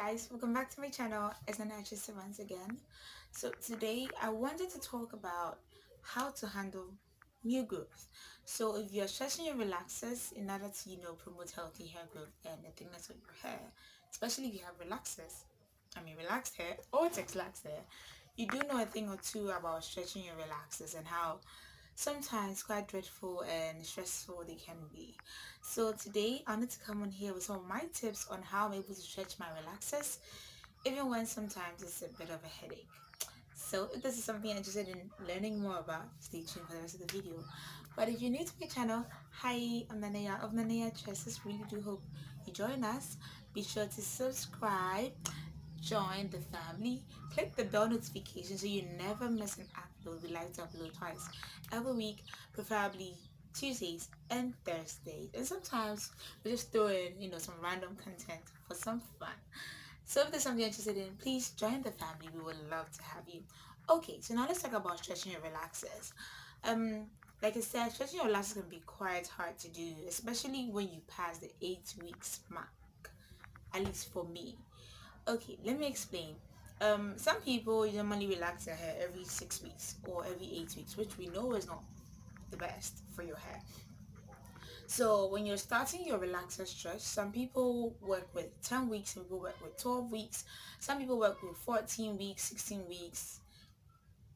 guys, welcome back to my channel. It's NanaYaa Tresses once again. So today I wanted to talk about how to handle new growth. So if you're stretching your relaxers in order to promote healthy hair growth and the thickness of your hair, especially if you have relaxed hair or textlax hair, you do know a thing or two about stretching your relaxers and how sometimes quite dreadful and stressful they can be. So today I wanted to come on here with some of my tips on how I'm able to stretch my relaxers even when sometimes it's a bit of a headache. So if this is something you're interested in learning more about, stay tuned for the rest of the video. But if you're new to my channel, hi, I'm NanaYaa of NanaYaa Tresses. Really do hope you join us. Be sure to subscribe, join the family, click the bell notification so you never miss an upload. We like to upload twice every week, preferably Tuesdays and Thursdays, and sometimes we just throw in some random content for some fun. So if there's something you're interested in, please join the family. We would love to have you. Okay, so now let's talk about stretching your relaxers. Like I said, stretching your relaxers can be quite hard to do, especially when you pass the 8 weeks mark, at least for me. Okay, let me explain. Some people normally relax their hair every 6 weeks or every 8 weeks, which we know is not the best for your hair. So when you're starting your relaxer stretch, some people work with 10 weeks, some people work with 12 weeks, some people work with 14 weeks, 16 weeks,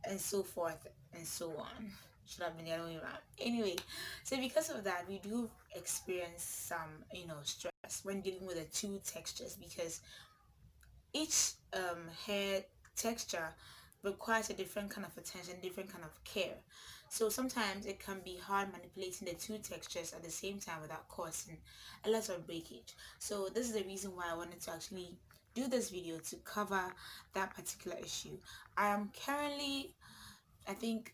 and so forth and so on. Should have been the other way around. Anyway, so because of that, we do experience some, stress when dealing with the two textures because each hair texture requires a different kind of attention, different kind of care. So sometimes it can be hard manipulating the two textures at the same time without causing a lot of breakage. So this is the reason why I wanted to actually do this video to cover that particular issue. I am currently, I think,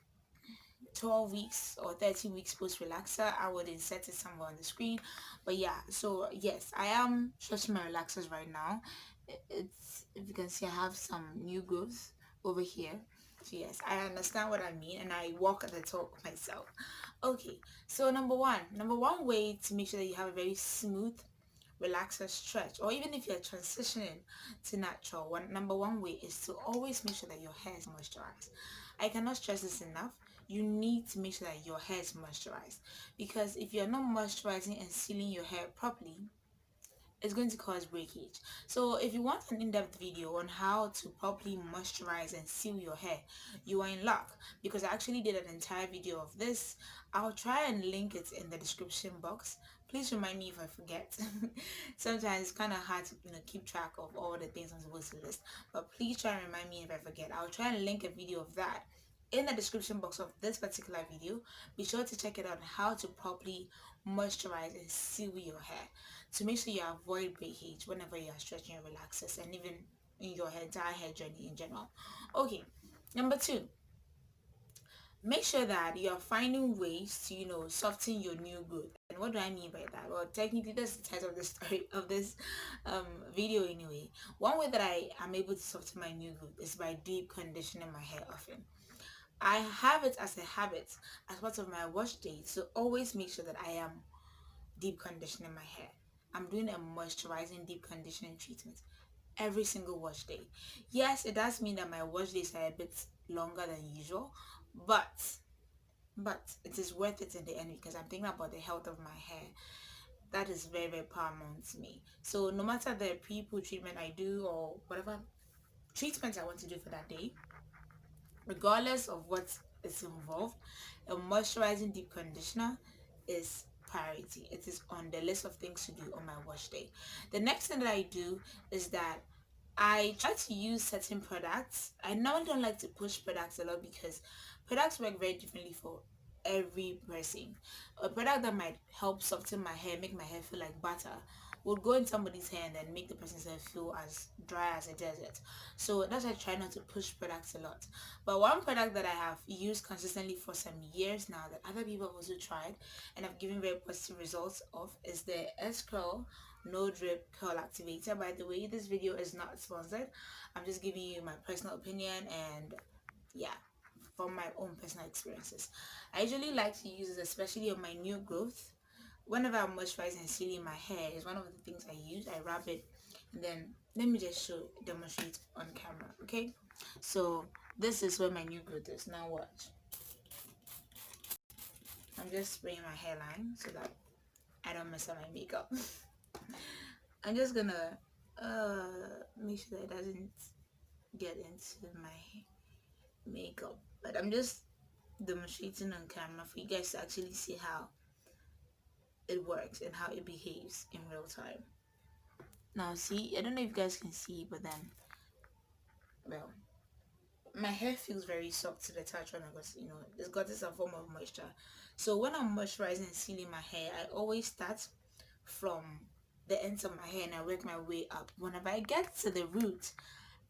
12 weeks or 13 weeks post relaxer. I would insert it somewhere on the screen, but yeah, so yes, I am stretching my relaxers right now. It's, if you can see, I have some new growth over here. So yes, I understand what I mean and I walk the talk myself. Okay, so number one way to make sure that you have a very smooth relaxer stretch, or even if you're transitioning to natural, number one way is to always make sure that your hair is moisturized. I cannot stress this enough. You need to make sure that your hair is moisturized, because if you're not moisturizing and sealing your hair properly, it's going to cause breakage. So if you want an in-depth video on how to properly moisturize and seal your hair, you are in luck, because I actually did an entire video of this. I'll try and link it in the description box. Please remind me if I forget. Sometimes it's kind of hard to keep track of all the things I'm supposed to list, but please try and remind me if I forget. I'll try and link a video of that in the description box of this particular video. Be sure to check it out on how to properly moisturize and seal your hair to make sure you avoid breakage whenever you are stretching your relaxers and even in your entire hair journey in general. Okay, number two, make sure that you are finding ways to soften your new growth. And what do I mean by that? Well, technically that's the title of the story of this video anyway. One way that I am able to soften my new growth is by deep conditioning my hair often. I have it as a habit, as part of my wash day, to always make sure that I am deep conditioning my hair. I'm doing a moisturizing deep conditioning treatment every single wash day. Yes, it does mean that my wash days are a bit longer than usual, but it is worth it in the end because I'm thinking about the health of my hair. That is very, very paramount to me. So no matter the pre-poo treatment I do or whatever treatment I want to do for that day, regardless of what is involved, a moisturizing deep conditioner is priority. It is on the list of things to do on my wash day. The next thing that I do is that I try to use certain products. I normally don't like to push products a lot because products work very differently for every person. A product that might help soften my hair, make my hair feel like butter, would go in somebody's hair and then make the person's hair feel as dry as a desert. So that's why I try not to push products a lot. But one product that I have used consistently for some years now that other people have also tried and have given very positive results of is the XoXo no drip curl activator. By the way, this video is not sponsored. I'm just giving you my personal opinion and yeah, from my own personal experiences. I usually like to use this especially on my new growth. Whenever I'm moisturizing and sealing my hair, is one of the things I use. I rub it and then let me just demonstrate on camera. Okay, so this is where my new growth is. Now watch. I'm just spraying my hairline so that I don't mess up my makeup. I'm just gonna make sure that it doesn't get into my makeup, but I'm just demonstrating on camera for you guys to actually see how it works and how it behaves in real time. Now see, I don't know if you guys can see, but then, well, my hair feels very soft to the touch when I was, it's got this form of moisture. So when I'm moisturizing and sealing my hair, I always start from the ends of my hair and I work my way up. Whenever I get to the root,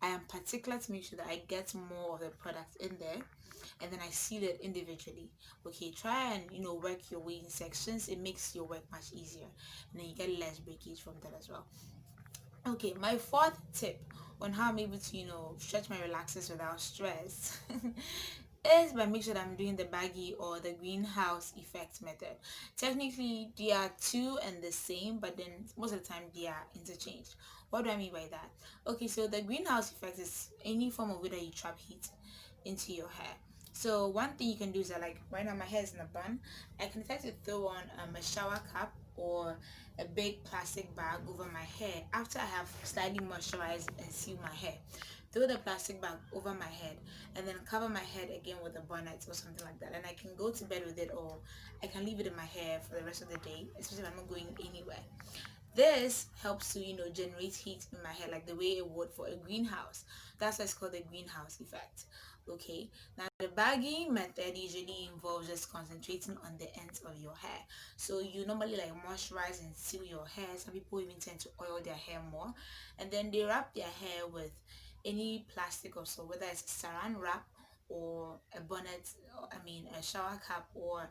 I am particular to make sure that I get more of the product in there, and then I seal it individually. Okay, try and work your way in sections. It makes your work much easier, and then you get less breakage from that as well. Okay, my fourth tip on how I'm able to stretch my relaxers without stress is by making sure that I'm doing the baggy or the greenhouse effect method. Technically they are two and the same, but then most of the time they are interchanged. What do I mean by that? Okay, so the greenhouse effect is any form of way that you trap heat into your hair. So one thing you can do is that, like right now my hair is in a bun, I can try to throw on a shower cap or a big plastic bag over my hair after I have slightly moisturized and sealed my hair. Throw the plastic bag over my head and then cover my head again with a bonnet or something like that, and I can go to bed with it, or I can leave it in my hair for the rest of the day, especially if I'm not going anywhere. This helps to generate heat in my hair like the way it would for a greenhouse. That's why it's called the greenhouse effect. Okay, now the bagging method usually involves just concentrating on the ends of your hair. So you normally like moisturize and seal your hair. Some people even tend to oil their hair more, and then they wrap their hair with any plastic or so, whether it's a saran wrap or a bonnet, I mean a shower cap, or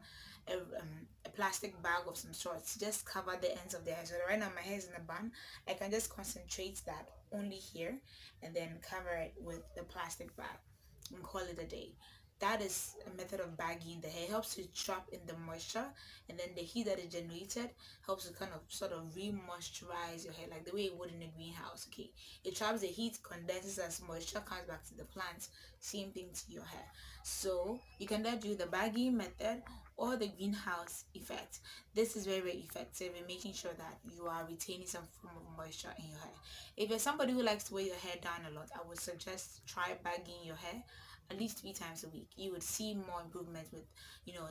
a plastic bag of some sort. Just cover the ends of the hair. So right now my hair is in a bun, I can just concentrate that only here and then cover it with the plastic bag and call it a day. That is a method of bagging the hair. It helps to trap in the moisture, and then the heat that is generated helps to kind of sort of re-moisturize your hair like the way it would in a greenhouse. Okay, it traps the heat, condenses as moisture comes back to the plant. Same thing to your hair. So you can then do the bagging method or the greenhouse effect. This is very, very effective in making sure that you are retaining some form of moisture in your hair. If you're somebody who likes to wear your hair down a lot, I would suggest try bagging your hair at least 3 times a week. You would see more improvement with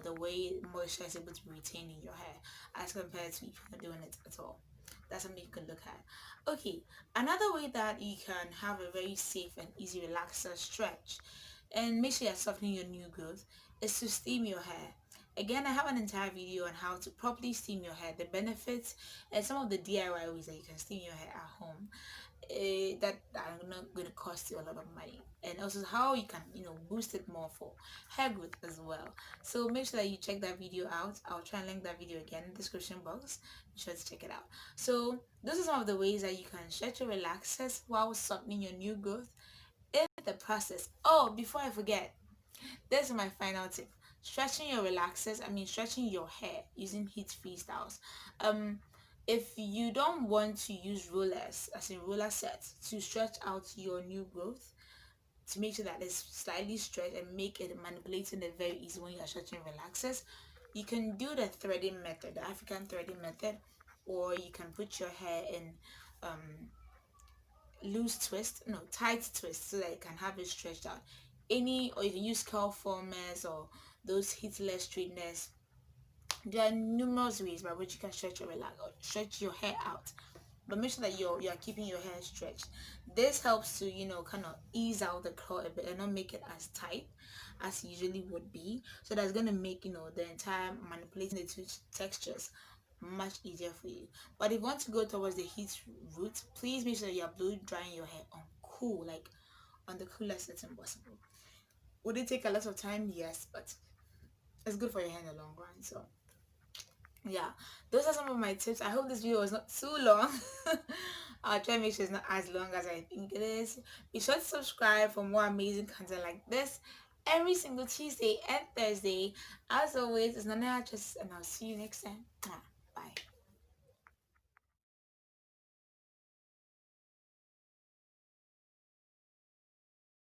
the way moisture is able to be retained in your hair as compared to if you're not doing it at all. That's something you can look at. Okay, another way that you can have a very safe and easy relaxer stretch and make sure you're softening your new growth is to steam your hair. Again, I have an entire video on how to properly steam your hair, the benefits, and some of the DIY ways that you can steam your hair at home. That are not going to cost you a lot of money, and also how you can boost it more for hair growth as well. So make sure that you check that video out. I'll try and link that video again in the description box. Be sure to check it out. So those are some of the ways that you can stretch your relaxers while softening your new growth in the process. Oh, before I forget, this is my final tip: stretching your relaxers, I mean stretching your hair using heat-free styles. If you don't want to use rollers, as in roller sets, to stretch out your new growth, to make sure that it's slightly stretched and make it manipulating it very easy when you are stretching relaxers, you can do the threading method, the African threading method, or you can put your hair in loose twist, no, tight twist, so that you can have it stretched out. Or you can use curl formers or those heatless straighteners. There are numerous ways by which you can stretch your hair out, but make sure that you're keeping your hair stretched. This helps to kind of ease out the curl a bit and not make it as tight as it usually would be. So that's going to make the entire manipulating the two textures much easier for you. But if you want to go towards the heat route, please make sure you're blow drying your hair on cool, like on the coolest setting possible. Would it take a lot of time? Yes, but it's good for your hair in the long run. So yeah, those are some of my tips. I hope this video was not too long. I'll try and make sure it's not as long as I think it is. Be sure to subscribe for more amazing content like this every single Tuesday and Thursday. As always, it's NanaYaa Tresses, and I'll see you next time.